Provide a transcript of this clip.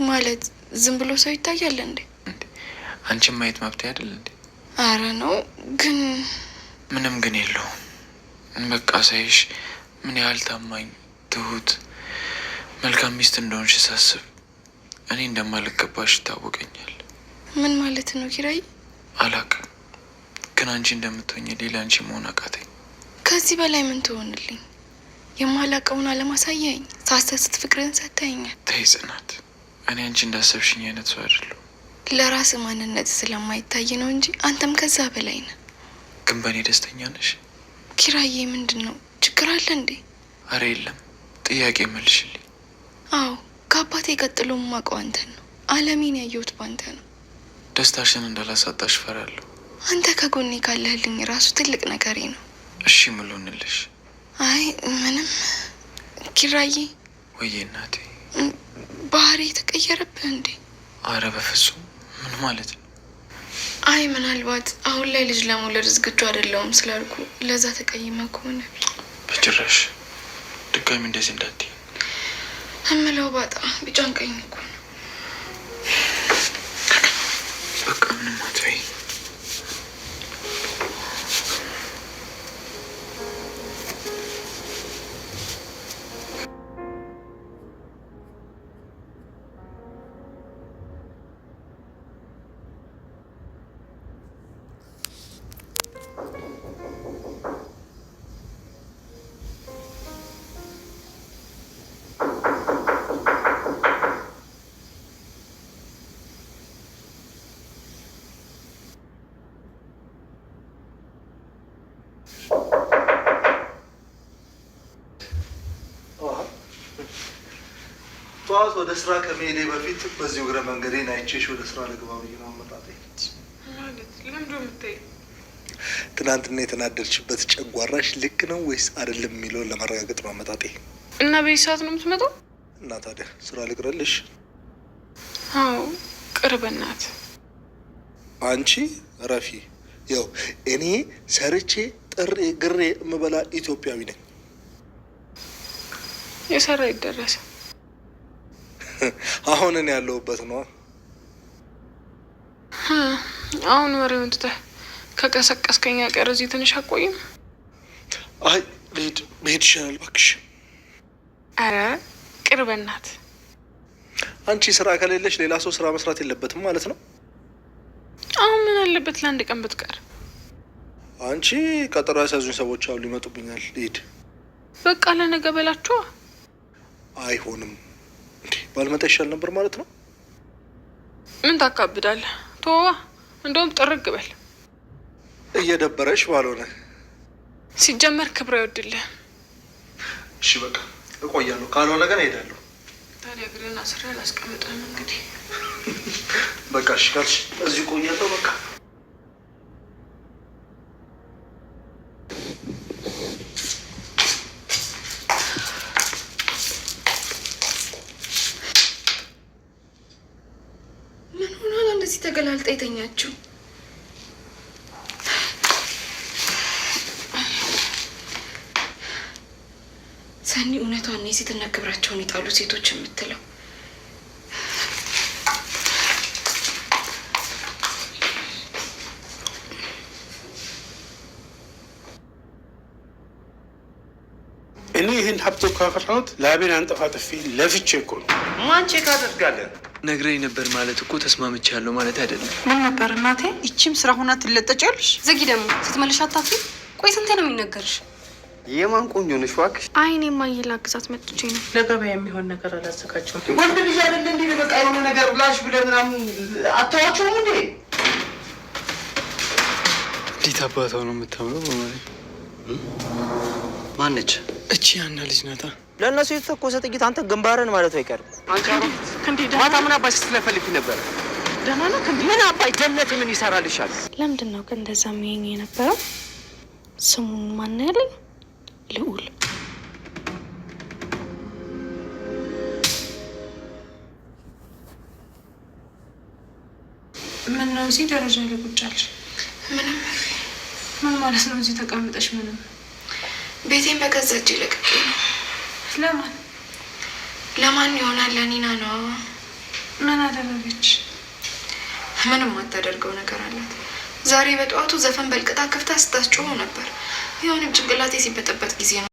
ማለት ዝም ብሎ ሰው ይታያል እንዴ? አንቺም ማየት መብት አይደል እንዴ? አረ ነው ግን ምንም ግን የለውም። በቃ ሳይሽ ምን ያህል ታማኝ፣ ትሁት፣ መልካም ሚስት እንደሆንሽ ሳስብ እኔ እንደማልገባሽ ይታወቀኛል። ምን ማለት ነው ኪራይ? አላውቅም፣ ግን አንቺ እንደምትሆኝ ሌላ አንቺ መሆን አቃተኝ። ከዚህ በላይ ምን ትሆንልኝ? የማላውቀውን አለማሳየኝ፣ ሳሰስት ፍቅርን ሰጥተኸኛል። ተይ ጽናት፣ እኔ አንቺ እንዳሰብሽኝ አይነት ሰው አይደለሁ። ለራስ ማንነት ስለማይታይ ነው እንጂ አንተም ከዛ በላይ ነህ። ግን በእኔ ደስተኛ ነሽ? ኪራዬ ምንድን ነው ችግር አለ እንዴ? አረ የለም። ጥያቄ መልሽልኝ። አዎ ከአባቴ ቀጥሎ የማውቀው አንተን ነው። አለሜን ያየሁት ባንተ ነው። ደስታሽን እንዳላሳጣሽ ፈራለሁ። አንተ ከጎኔ ካለህልኝ ራሱ ትልቅ ነገሬ ነው። እሺ ምን ልሆንልሽ? አይ ምንም። ኪራዬ። ወይዬ እናቴ። ባህሪ የተቀየረብህ እንዴ? አረ በፍጹም። ምን ማለት ነው? አይ ምናልባት አሁን ላይ ልጅ ለመውለድ ዝግጁ አይደለሁም ስላልኩ ለዛ ተቀይመ ከሆነ። በጭራሽ ድጋሚ እንደዚህ እንዳትዪ እምለው ባጣ ቢጫንቀኝ እኮ ነው። በቃ ምንም አትበይ። ጠዋት ወደ ስራ ከመሄዴ በፊት በዚሁ እግረ መንገዴን አይቼሽ ወደ ስራ ልግባ ብዬ ነው አመጣጤ። ማለት ለምንድን ነው የምታይው? ትናንትና የተናደድሽበት ጨጓራሽ ልክ ነው ወይስ አይደለም የሚለውን ለማረጋገጥ ነው አመጣጤ። እና በዚህ ሰዓት ነው የምትመጣው? እና ታዲያ ስራ ልቅረልሽ? አዎ ቅርብ ናት። አንቺ ረፊ፣ ያው እኔ ሰርቼ ጥሬ ግሬ የምበላ ኢትዮጵያዊ ነኝ። የሰራ ይደረሰ። አሁን እኔ ያለሁበት ነው። አሁን ወሬውን ትተህ ከቀሰቀስከኝ ቀር እዚህ ትንሽ አቆይም? አይ መሄድ ይሻላል እባክሽ። አረ ቅርብ ናት። አንቺ ስራ ከሌለሽ ሌላ ሰው ስራ መስራት የለበትም ማለት ነው? አሁን ምን አለበት ለአንድ ቀን ብትቀር? አንቺ ቀጠሮ ያስያዙኝ ሰዎች አሉ፣ ይመጡብኛል። ልሂድ በቃ ለነገ በላችኋ። አይሆንም እንዴ፣ ባልመጣ ይሻል ነበር ማለት ነው። ምን ታካብዳለህ? ተዋ፣ እንደውም ጥርግ በል። እየደበረሽ ባልሆነ ሲጀመር ክብር አይወድልህ። እሺ በቃ እቆያለሁ፣ ካልሆነ ግን እሄዳለሁ። ታዲያ እግርህን አስሬ አላስቀምጥህም እንግዲህ። በቃ እሺ ካልሽ እዚሁ እቆያለሁ። በቃ ምን ሆና ነው እንደዚህ ተገላልጣ የተኛችው? ሰኒ እውነቷን የሴትነት ክብራቸውን የጣሉ ሴቶች የምትለው እኔ ይህን ሀብቶ ካፈራሁት ላቤን አንጠፋጥፌ ለፍቼ እኮ ነው። ማን ቼክ አደርጋለን? ነግረኝ ነበር ማለት እኮ ተስማምቻለሁ ማለት አይደለም። ምን ነበር እናቴ? ይቺም ስራ ሆና ትለጠጫለሽ። ዘጊ ደግሞ ስትመልሽ አታፍሪ። ቆይ ስንቴ ነው የሚነገርሽ? የማን ቆንጆ ነሽ እባክሽ? አይኔ ማየላ ግዛት መጥቼ ነው። ለገበያ የሚሆን ነገር አላዘጋጀሁም። ወንድ ልጅ አይደለ እንዴ? በቃ የሆነ ነገር ብላሽ ብለህ ምናምን አታዋቸውም እንዴ? እንዴት አባታው ነው የምታምረው? በማለት ማነች እቺ ያና ልጅ ናታ። ለእነሱ የተተኮሰ ጥይት አንተ ግንባርን ማለቱ አይቀርም። አንቺ ማታ ምን አባሽ ስትለፈልፊ ነበር? ደህና ነው ክንዴ? ምን አባይ ጀነት ምን ይሰራልሻል? ለምንድን ነው ግን እንደዛ የሚሄኝ የነበረው? ስሙን ማን ያለኝ? ልዑል። ምን ነው እዚህ ደረጃ ላይ ቁጭ አልሽ? ምንም። ምን ማለት ነው እዚህ ተቀምጠሽ? ምንም። ቤቴን በገዛ እጄ ለቅቄ ነው። ለማን ይሆናል? ለኒና ነው። ምን አደረገች? ምንም አታደርገው ነገር አላት። ዛሬ በጠዋቱ ዘፈን በልቅጣ ከፍታ ስታስጮህ ነበር። የሆነ ጭንቅላቴ ሲበጠበት ጊዜ ነው